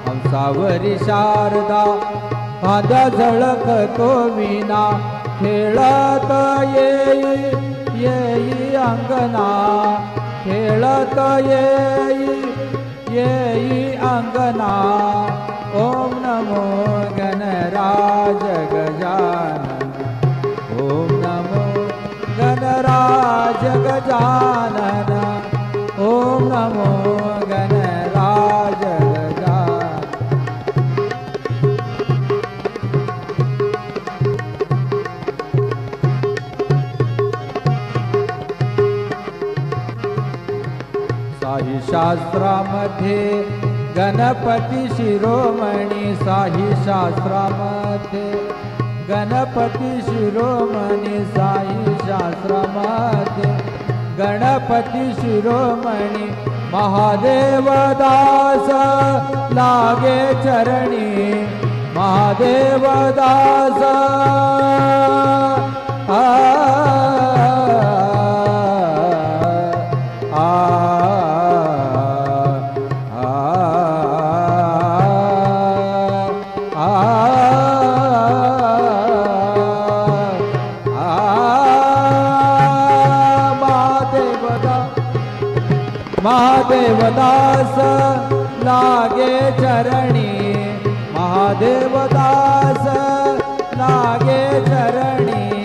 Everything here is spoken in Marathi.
हंसावरी शारदा फांद्या झळकतो विना खेळत येई अंगना खेळत येई अंगना ओम नमो गणराज गजानन ओम नमो गणराज गजानन ओम नमो गणराज गजानन। साही शास्त्रामध्ये गणपती शिरोमणी साही शास्त्रामध्ये गणपती शिरोमणी साई शास्त्रामध्ये गणपती शिरोमणी महादेव दास लागे चरणी महादेव दास महादेव दास लागे चरणी महादेव दास लागे चरणी